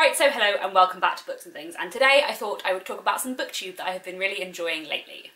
Right, so hello and welcome back to Books and Things, and today I thought I would talk about some booktube that I have been really enjoying lately.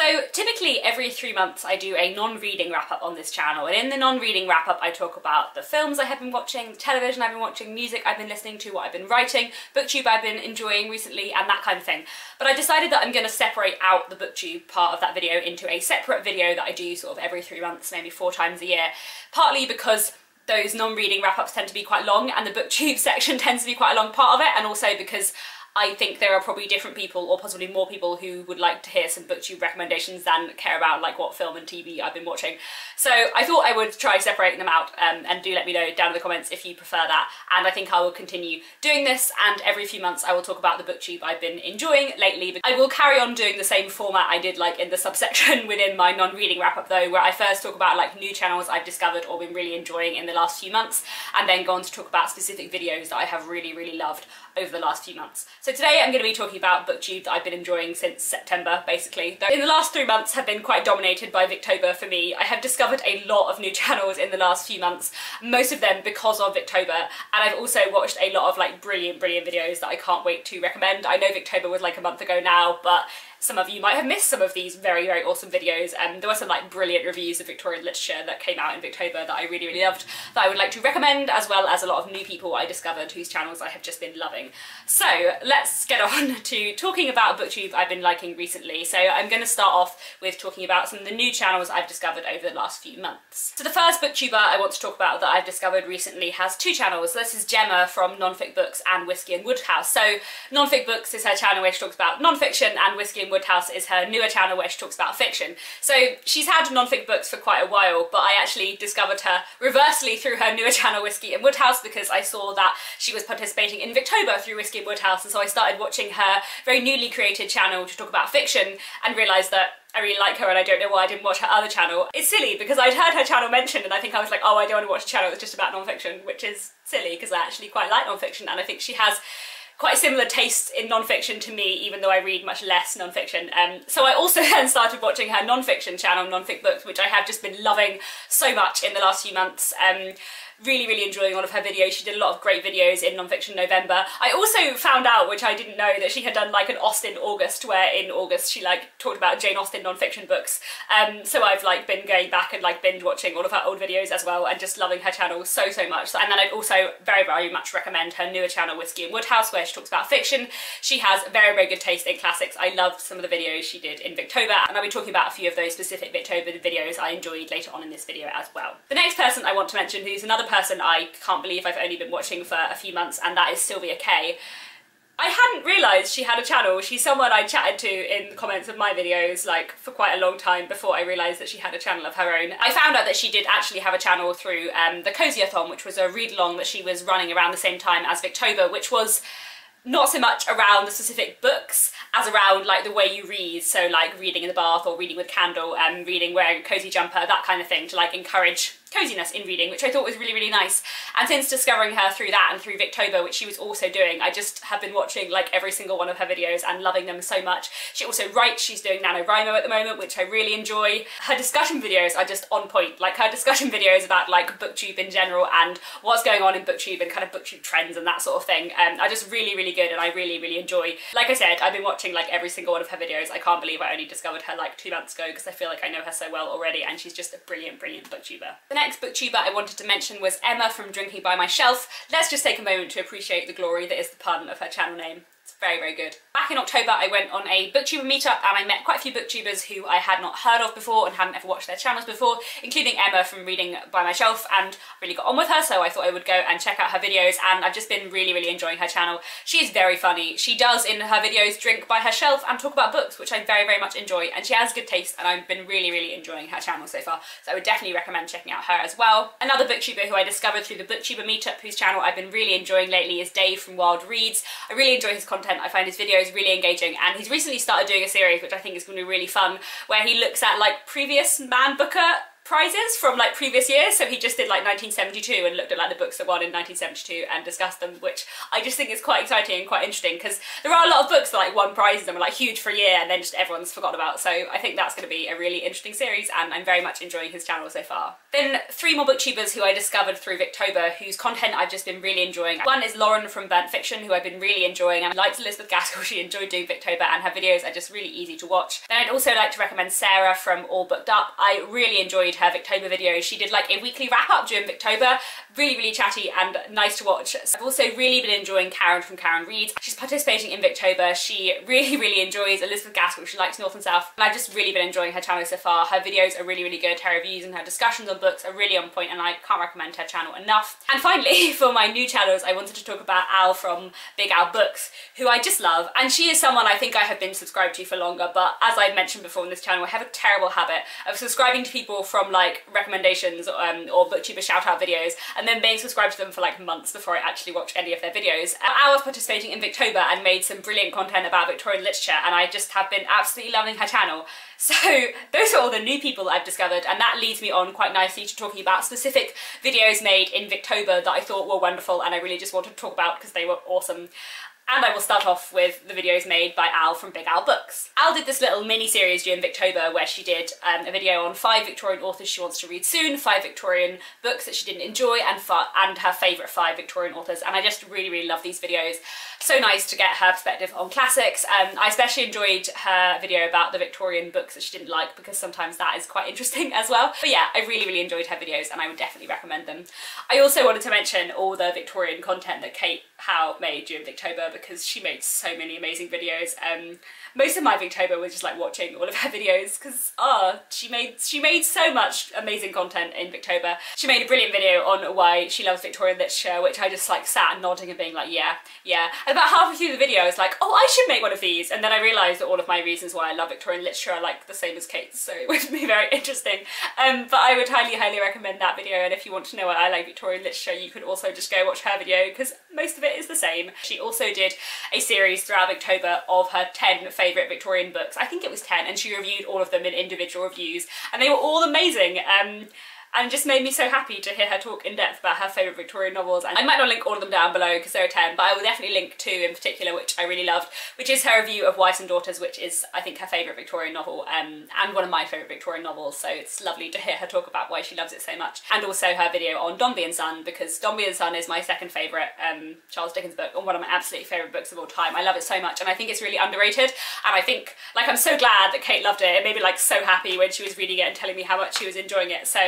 So typically every 3 months I do a non-reading wrap-up on this channel, and in the non-reading wrap-up I talk about the films I have been watching, the television I've been watching, music I've been listening to, what I've been writing, booktube I've been enjoying recently, and that kind of thing. But I decided that I'm going to separate out the booktube part of that video into a separate video that I do sort of every 3 months, maybe 4 times a year, partly because those non-reading wrap-ups tend to be quite long and the booktube section tends to be quite a long part of it, and also because I think there are probably different people, or possibly more people, who would like to hear some booktube recommendations than care about like what film and TV I've been watching. So I thought I would try separating them out, and do let me know down in the comments if you prefer that. And I think I will continue doing this, and every few months I will talk about the booktube I've been enjoying lately. I will carry on doing the same format I did like in the subsection within my non-reading wrap-up though, where I first talk about like new channels I've discovered or been really enjoying in the last few months, and then go on to talk about specific videos that I have really loved over the last few months. So today I'm going to be talking about booktube that I've been enjoying since September, basically. Though in the last 3 months have been quite dominated by Victober for me. I have discovered a lot of new channels in the last few months, most of them because of Victober, and I've also watched a lot of like brilliant videos that I can't wait to recommend. I know Victober was like a month ago now, but some of you might have missed some of these very awesome videos, and there were some like brilliant reviews of Victorian literature that came out in Victober that I really loved, that I would like to recommend, as well as a lot of new people I discovered whose channels I have just been loving. So let's get on to talking about booktube I've been liking recently. So I'm going to start off with talking about some of the new channels I've discovered over the last few months. So the first booktuber I want to talk about that I've discovered recently has 2 channels. This is Gemma from Nonfic Books and Whisky Wodehouse. So Nonfic Books is her channel where she talks about non-fiction, and Whisky Wodehouse is her newer channel where she talks about fiction. So she's had Nonfic Books for quite a while, but I actually discovered her reversely through her newer channel Whisky Wodehouse, because I saw that she was participating in Victober through Whisky Wodehouse, and so I started watching her very newly created channel to talk about fiction, and realised that I really like her and I don't know why I didn't watch her other channel. It's silly because I'd heard her channel mentioned, and I think I was like, oh, I don't want to watch a channel that's just about non-fiction, which is silly because I actually quite like non-fiction, and I think she has quite similar tastes in non-fiction to me, even though I read much less non-fiction. So I also then started watching her non-fiction channel, Nonfic Books, which I have just been loving so much in the last few months. Really enjoying all of her videos. She did a lot of great videos in Nonfiction November. I also found out, which I didn't know, that she had done like an Austen August, where in August she like talked about Jane Austen non-fiction books. So I've like been going back and like binge watching all of her old videos as well, and just loving her channel so much. And then I'd also very much recommend her newer channel Whisky Wodehouse, where she talks about fiction. She has very good taste in classics. I loved some of the videos she did in Victober, and I'll be talking about a few of those specific Victober videos I enjoyed later on in this video as well. The next person I want to mention, who's another person I can't believe I've only been watching for a few months, and that is Sylvia Kay. I hadn't realised she had a channel. She's someone I chatted to in the comments of my videos like for quite a long time before I realised that she had a channel of her own. I found out that she did actually have a channel through the Cozy-a-thon, which was a read-along that she was running around the same time as Victober, which was not so much around the specific books as around like the way you read, so like reading in the bath or reading with candle, and reading wearing a cosy jumper, that kind of thing, to like encourage coziness in reading, which I thought was really nice. And since discovering her through that and through Victober, which she was also doing, I just have been watching like every single one of her videos and loving them so much. She also writes, she's doing NaNoWriMo at the moment, which I really enjoy. Her discussion videos are just on point, like her discussion videos about like booktube in general and what's going on in booktube and kind of booktube trends and that sort of thing are just really good, and I really enjoy. Like I said, I've been watching like every single one of her videos. I can't believe I only discovered her like 2 months ago, because I feel like I know her so well already, and she's just a brilliant booktuber. The next booktuber I wanted to mention was Emma from Drinking by My Shelf. Let's just take a moment to appreciate the glory that is the pun of her channel name. It's very good. Back in October I went on a booktuber meetup, and I met quite a few booktubers who I had not heard of before and hadn't ever watched their channels before, including Emma from Reading by My Shelf, and I really got on with her, so I thought I would go and check out her videos, and I've just been really enjoying her channel. She is very funny. She does in her videos drink by her shelf and talk about books, which I very much enjoy, and she has good taste, and I've been really enjoying her channel so far, so I would definitely recommend checking out her as well. Another booktuber who I discovered through the booktuber meetup, whose channel I've been really enjoying lately, is Dave from Wild Reads. I really enjoy his content. I find his videos really engaging, and he's recently started doing a series which I think is going to be really fun, where he looks at like previous Man Booker prizes from like previous years, so he just did like 1972 and looked at like the books that won in 1972 and discussed them, which I just think is quite exciting and quite interesting, because there are a lot of books that like won prizes and were like huge for a year and then just everyone's forgotten about, so I think that's going to be a really interesting series and I'm very much enjoying his channel so far. Then 3 more booktubers who I discovered through Victober whose content I've just been really enjoying. One is Lauren from Burnt Fiction, who I've been really enjoying. I liked Elizabeth Gaskell, she enjoyed doing Victober and her videos are just really easy to watch. Then I'd also like to recommend Sarah from All Booked Up. I really enjoyed her Victober videos. She did like a weekly wrap up during Victober, really chatty and nice to watch. So I've also really been enjoying Karen from Karen Reads. She's participating in Victober. She really enjoys Elizabeth Gaskell. She likes North and South, and I've just really been enjoying her channel so far. Her videos are really good. Her reviews and her discussions on books are really on point and I can't recommend her channel enough. And finally, for my new channels, I wanted to talk about Al from BigAlBooks, who I just love, and she is someone I think I have been subscribed to for longer, but as I've mentioned before in this channel, I have a terrible habit of subscribing to people from like recommendations or booktuber shout out videos and then being subscribed to them for like months before I actually watch any of their videos. Al was participating in Victober and made some brilliant content about Victorian literature, and I just have been absolutely loving her channel. So those are all the new people that I've discovered, and that leads me on quite nicely to talking about specific videos made in Victober that I thought were wonderful and I really just wanted to talk about because they were awesome. And I will start off with the videos made by Al from BigAlBooks. Al did this little mini-series during Victober where she did a video on 5 Victorian authors she wants to read soon, 5 Victorian books that she didn't enjoy, and her favourite 5 Victorian authors, and I just really love these videos. So nice to get her perspective on classics. I especially enjoyed her video about the Victorian books that she didn't like, because sometimes that is quite interesting as well. But yeah, I really enjoyed her videos and I would definitely recommend them. I also wanted to mention all the Victorian content that Kate Howe made during Victober, because she made so many amazing videos. Most of my Victober was just like watching all of her videos because she made so much amazing content in Victober. She made a brilliant video on why she loves Victorian literature, which I just like sat nodding and being like, yeah. And about halfway through the video I was like, oh, I should make one of these, and then I realised that all of my reasons why I love Victorian literature are like the same as Kate's, so it would be very interesting. But I would highly recommend that video, and if you want to know why I like Victorian literature, you could also just go watch her video because most of it is the same. She also did a series throughout Victober of her 10 favourite Victorian books. I think it was 10, and she reviewed all of them in individual reviews, and they were all amazing. And just made me so happy to hear her talk in depth about her favourite Victorian novels. And I might not link all of them down below because there are 10, but I will definitely link 2 in particular which I really loved, which is her review of Wives and Daughters, which is I think her favourite Victorian novel, and one of my favourite Victorian novels, so it's lovely to hear her talk about why she loves it so much. And also her video on Dombey and Son, because Dombey and Son is my second favourite Charles Dickens book and one of my absolute favourite books of all time. I love it so much and I think it's really underrated, and I think, like, I'm so glad that Kate loved it. It made me like so happy when she was reading it and telling me how much she was enjoying it. So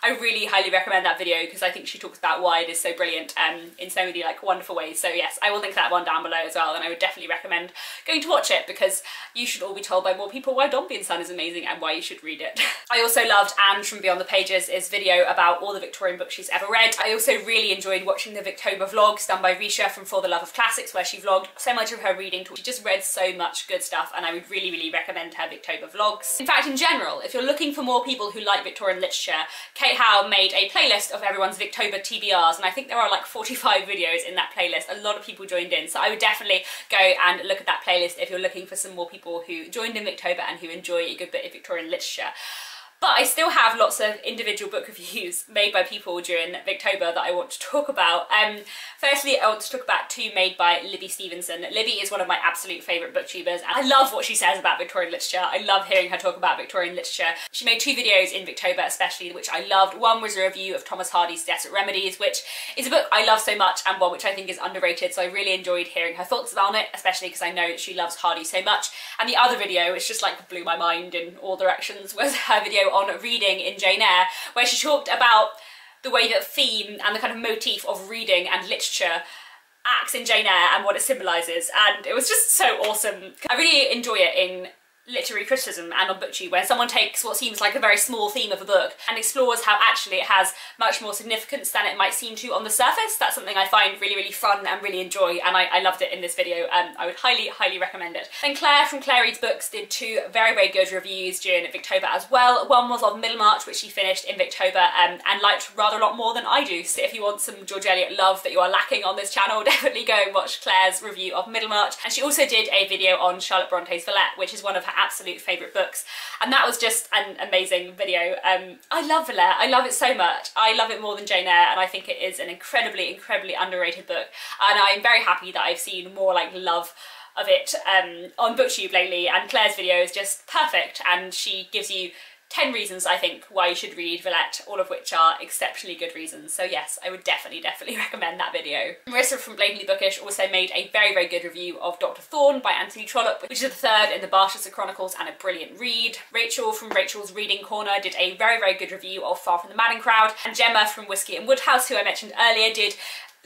I really highly recommend that video because I think she talks about why it is so brilliant in so many like wonderful ways. So yes, I will link that one down below as well, and I would definitely recommend going to watch it because you should all be told by more people why Dombey and Son is amazing and why you should read it. I also loved Anne from Beyond the Pages' video about all the Victorian books she's ever read. I also really enjoyed watching the Victober vlogs done by Risha from For the Love of Classics, where she vlogged so much of her reading tour. She just read so much good stuff, and I would really recommend her Victober vlogs. In fact, in general, if you're looking for more people who like Victorian literature, Kate Howe made a playlist of everyone's Victober TBRs, and I think there are like 45 videos in that playlist. A lot of people joined in, so I would definitely go and look at that playlist if you're looking for some more people who joined in Victober and who enjoy a good bit of Victorian literature. But I still have lots of individual book reviews made by people during Victober that I want to talk about. Firstly, I want to talk about 2 made by Libby Stevenson. Libby is one of my absolute favourite booktubers, and I love what she says about Victorian literature. I love hearing her talk about Victorian literature. She made 2 videos in Victober especially, which I loved. One was a review of Thomas Hardy's Desperate Remedies, which is a book I love so much and one which I think is underrated, so I really enjoyed hearing her thoughts on it, especially because I know that she loves Hardy so much. And the other video, which just like blew my mind in all directions, was her video on reading in Jane Eyre, where she talked about the way that theme and the kind of motif of reading and literature acts in Jane Eyre and what it symbolises, and it was just so awesome. I really enjoy it in literary criticism and on Booktube, where someone takes what seems like a very small theme of a book and explores how actually it has much more significance than it might seem to on the surface. That's something I find really fun and really enjoy, and I loved it in this video, and I would highly recommend it. Then Claire from Claire Reads Books did 2 very good reviews during Victober as well. One was of Middlemarch, which she finished in Victober and liked rather a lot more than I do. So if you want some George Eliot love that you are lacking on this channel, definitely go and watch Claire's review of Middlemarch. And she also did a video on Charlotte Bronte's Villette, which is one of her absolute favourite books, and that was just an amazing video. I love Valette, I love it so much. I love it more than Jane Eyre, and I think it is an incredibly, incredibly underrated book, and I'm very happy that I've seen more like love of it on Booktube lately, and Claire's video is just perfect, and she gives you 10 reasons, I think, why you should read Valette, all of which are exceptionally good reasons. So yes, I would definitely recommend that video. Marissa from Blatantly Bookish also made a very, very good review of Dr. Thorne by Anthony Trollope, which is the third in the Barchester Chronicles and a brilliant read. Rachel from Rachel's Reading Corner did a very, very good review of Far From the Madding Crowd. And Gemma from Whisky Wodehouse, who I mentioned earlier, did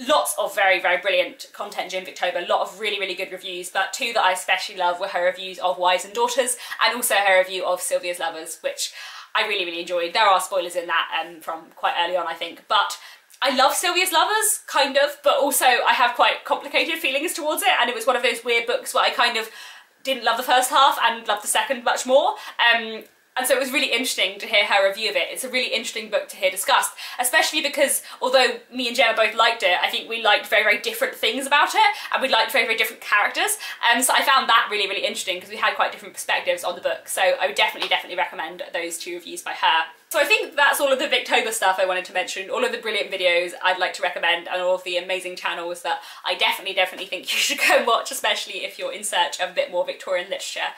lots of very, very brilliant content during Victober, a lot of really, really good reviews, but two that I especially love were her reviews of Wives and Daughters, and also her review of Sylvia's Lovers, which I really, really enjoyed. There are spoilers in that from quite early on, I think, but I love Sylvia's Lovers, kind of, but also I have quite complicated feelings towards it, and it was one of those weird books where I kind of didn't love the first half and loved the second much more. And so it was really interesting to hear her review of it. It's a really interesting book to hear discussed, especially because although me and Gemma both liked it, I think we liked very, very different things about it, and we liked very, very different characters. So I found that really, really interesting because we had quite different perspectives on the book. So I would definitely recommend those two reviews by her. So I think that's all of the Victober stuff I wanted to mention, all of the brilliant videos I'd like to recommend, and all of the amazing channels that I definitely think you should go and watch, especially if you're in search of a bit more Victorian literature.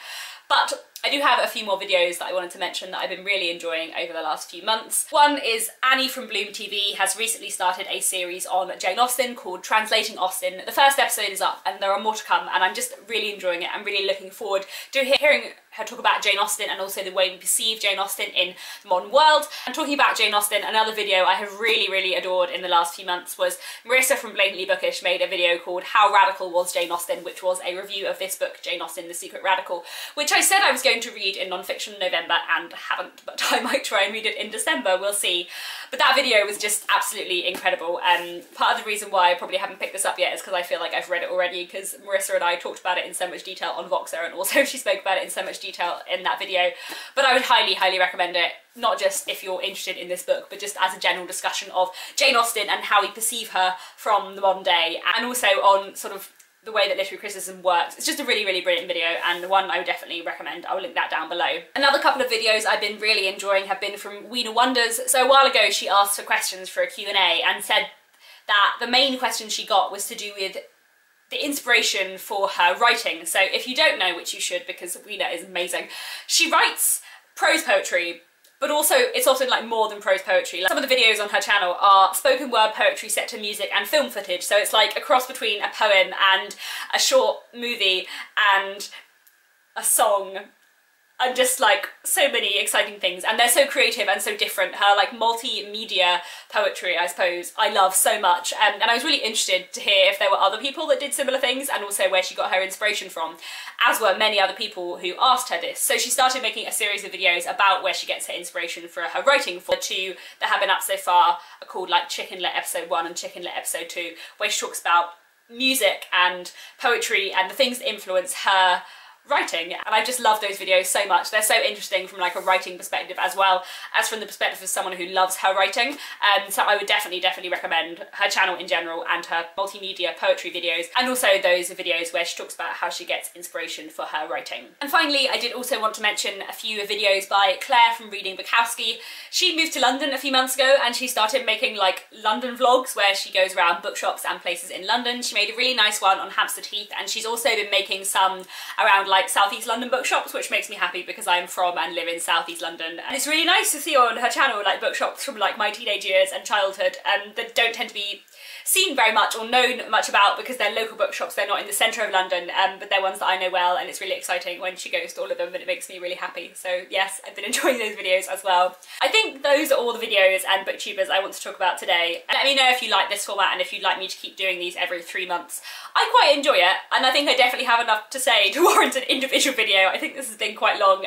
But I do have a few more videos that I wanted to mention that I've been really enjoying over the last few months. One is Annie from Bloom TV has recently started a series on Jane Austen called Translating Austen. The first episode is up and there are more to come, and I'm just really enjoying it. I'm really looking forward to hearing her talk about Jane Austen and also the way we perceive Jane Austen in the modern world. And talking about Jane Austen, another video I have really, really adored in the last few months was Marissa from Blatantly Bookish made a video called How Radical Was Jane Austen, which was a review of this book, Jane Austen, The Secret Radical, which I said I was going to read in non-fiction in November and haven't, but I might try and read it in December, we'll see. But that video was just absolutely incredible. Part of the reason why I probably haven't picked this up yet is because I feel like I've read it already, because Marissa and I talked about it in so much detail on Voxer, and also she spoke about it in so much detail in that video. But I would highly recommend it, not just if you're interested in this book, but just as a general discussion of Jane Austen and how we perceive her from the modern day, and also on sort of the way that literary criticism works. It's just a really, really brilliant video, and one I would definitely recommend. I will link that down below. Another couple of videos I've been really enjoying have been from Weena Wonders. So a while ago she asked for questions for a Q&A and said that the main question she got was to do with the inspiration for her writing. So if you don't know, which you should because Weena is amazing, she writes prose poetry, but also it's often like more than prose poetry. Like, some of the videos on her channel are spoken word poetry set to music and film footage, so it's like a cross between a poem and a short movie and a song, and just like so many exciting things, and they're so creative and so different. Her like multimedia poetry, I suppose, I love so much, and I was really interested to hear if there were other people that did similar things, and also where she got her inspiration from, as were many other people who asked her this. So she started making a series of videos about where she gets her inspiration for her writing. For the two that have been up so far are called like Chicken Lit Episode 1 and Chicken Lit Episode 2, where she talks about music and poetry and the things that influence her writing, and I just love those videos so much. They're so interesting from like a writing perspective as well as from the perspective of someone who loves her writing, so I would definitely recommend her channel in general and her multimedia poetry videos, and also those videos where she talks about how she gets inspiration for her writing. And finally, I did also want to mention a few videos by Claire from Reading Bukowski. She moved to London a few months ago and she started making like London vlogs where she goes around bookshops and places in London. She made a really nice one on Hampstead Heath, and she's also been making some around like South East London bookshops, which makes me happy because I'm from and live in South East London. And it's really nice to see on her channel like bookshops from like my teenage years and childhood, that don't tend to be seen very much or known much about because they're local bookshops, they're not in the centre of London, but they're ones that I know well, and it's really exciting when she goes to all of them, and it makes me really happy. So yes, I've been enjoying those videos as well. I think those are all the videos and booktubers I want to talk about today. Let me know if you like this format and if you'd like me to keep doing these every 3 months. I quite enjoy it, and I think I definitely have enough to say to warrant an individual video. I think this has been quite long.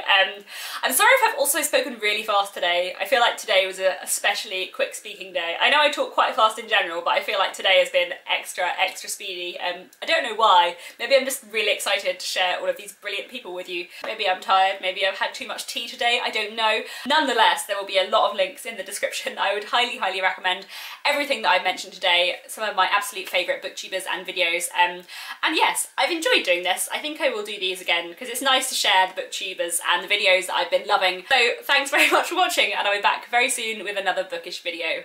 I'm sorry if I've also spoken really fast today. I feel like today was a especially quick speaking day. I know I talk quite fast in general, but I feel like like today has been extra speedy. I don't know why. Maybe I'm just really excited to share all of these brilliant people with you. Maybe I'm tired, maybe I've had too much tea today, I don't know. Nonetheless, there will be a lot of links in the description. I would highly recommend everything that I've mentioned today, some of my absolute favourite booktubers and videos. And yes, I've enjoyed doing this. I think I will do these again because it's nice to share the booktubers and the videos that I've been loving. So thanks very much for watching, and I'll be back very soon with another bookish video.